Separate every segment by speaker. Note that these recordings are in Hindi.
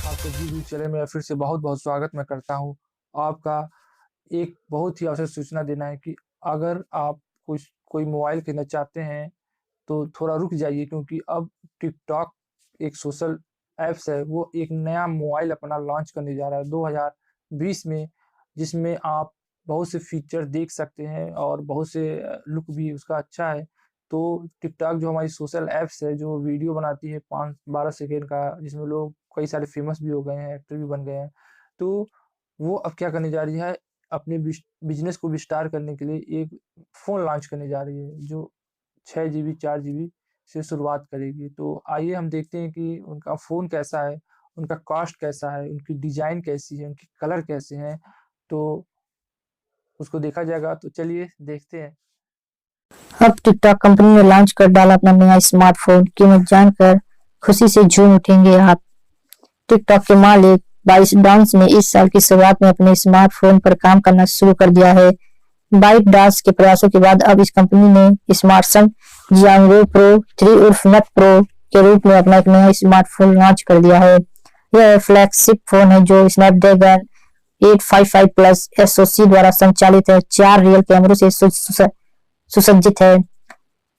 Speaker 1: आपके यूट्यूब चैनल में फिर से बहुत बहुत स्वागत मैं करता हूँ। आपका एक बहुत ही आवश्यक सूचना देना है कि अगर आप कोई मोबाइल खरीदना चाहते हैं तो थोड़ा रुक जाइए, क्योंकि अब टिकटॉक एक सोशल ऐप्स है, वो एक नया मोबाइल अपना लॉन्च करने जा रहा है 2020 में, जिसमें आप बहुत से फीचर देख सकते हैं और बहुत से लुक भी उसका अच्छा है। तो टिकटॉक जो हमारी सोशल ऐप्स है, जो वीडियो बनाती है 5-12 सेकंड का, जिसमें लोग कई सारे फेमस भी हो गए हैं, एक्टर भी बन गए हैं। तो वो अब क्या करने जा रही है, अपने बिज़नेस को विस्तार करने के लिए एक फ़ोन लॉन्च करने जा रही है, जो 6 जीबी 4 जीबी से शुरुआत करेगी। तो आइए हम देखते हैं कि उनका फ़ोन कैसा है, उनका कॉस्ट कैसा है, उनकी डिज़ाइन कैसी है, उनके कलर कैसे हैं, तो उसको देखा जाएगा। तो चलिए देखते हैं।
Speaker 2: अब टिकटॉक कंपनी ने लॉन्च कर डाला अपना नया स्मार्टफोन। कीमत जानकर खुशी से झूम उठेंगे आप। टिकटॉक के मालिक बाइस डांस ने इस साल की शुरुआत में अपने स्मार्टफोन पर काम करना शुरू कर दिया है। बाइट डांस के प्रयासों के बाद अब इस कंपनी ने स्मार्टसन जियांगो प्रो 3 उर्फ नट प्रो के रूप में अपना एक नया स्मार्टफोन लॉन्च कर दिया है। यह फ्लैगशिप फोन है जो स्नैपड्रैगन 855 प्लस एसओसी द्वारा संचालित है। 4 रियल कैमरों से सुसज्जित है।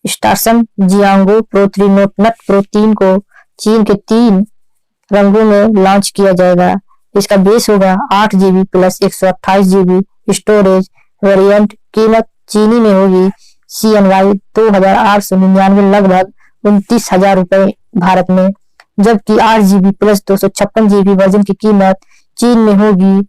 Speaker 2: स्टारसन जियांगो प्रो 3 नट प्रो 3 को चीन के 3 रंगों में लॉन्च किया जाएगा। इसका बेस होगा 8 GB plus 128 GB storage variant. कीमत चीनी में होगी CNY 2,899, लगभग 29,000 रुपए भारत में, जबकि 8 जीबी प्लस 256 जीबी वर्जन की कीमत चीन में होगी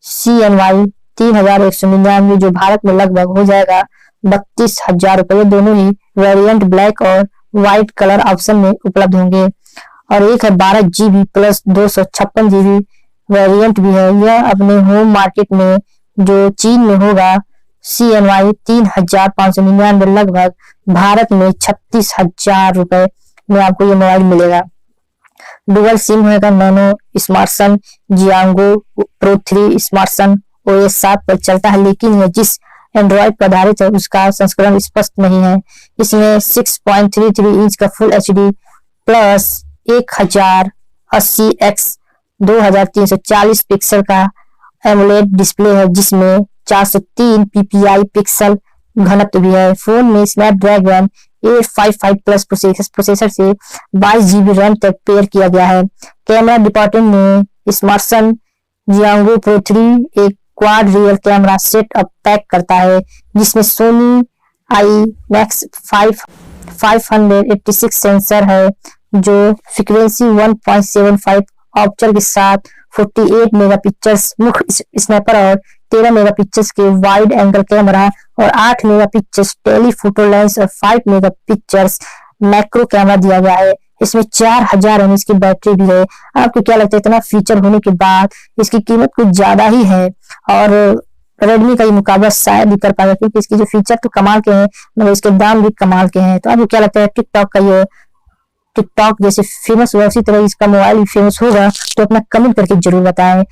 Speaker 2: CNY 3,199, जो भारत में लगभग हो जाएगा 32,000 रुपए। दोनों ही वेरिएंट ब्लैक और व्हाइट कलर ऑप्शन में उपलब्ध होंगे। और एक है 12 जीबी प्लस 256 जीबी वेरिएंट भी है। यह अपने होम मार्केट में जो चीन में होगा CNY 3,599, लगभग भारत में 36,000 रुपए में आपको ये मोबाइल मिलेगा। डुअल सिम होगा नैनो स्मार्टसन जियांगो प्रो 3 स्मार्टसन OS 7 पर चलता है, लेकिन यह जिस एंड्रॉइड पर आधारित है उसका संस्करण स्पष्ट नहीं है। इसमें 6.33 इंच का full HD plus 1080x 2340 pixel का एमोलेड डिस्प्ले है, जिसमें 403 ppi पिक्सल घनत्व भी है। फोन में स्नैपड्रैगन 855 प्लस प्रोसेसर से 22 जीबी रैम तक पेयर किया गया है। कैमरा डिपार्टमेंट में स्मार्टसन जियांगो प्रो 3 एक quad real camera setup pack करता है, जिसमें सोनी IMAX 586 सेंसर है, जो फ्रीक्वेंसी 1.75 ऑप्चर के साथ 48 मेगापिक्सल्स मुख्य स्नैपर और 13 मेगापिक्सल्स के वाइड एंगल कैमरा और 8 मेगापिक्सल्स टेलीफोटो लेंस और 5 मेगापिक्सल्स मैक्रो कैमरा दिया गया है। इसमें 4000 mAh की बैटरी भी है। आपको क्या लगता है, इतना फीचर होने के बाद इसकी कीमत कुछ ज्यादा ही है और रेडमी का ये मुकाबला शायद ही कर पाएगा, क्योंकि इसके जो फीचर तो कमाल के हैं मगर इसके दाम भी कमाल के हैं। तो आपको क्या लगता है, टिकटॉक जैसे फेमस हुआ उसी तरह इसका मोबाइल भी फेमस होगा? तो अपना कमेंट करके जरूर बताएं।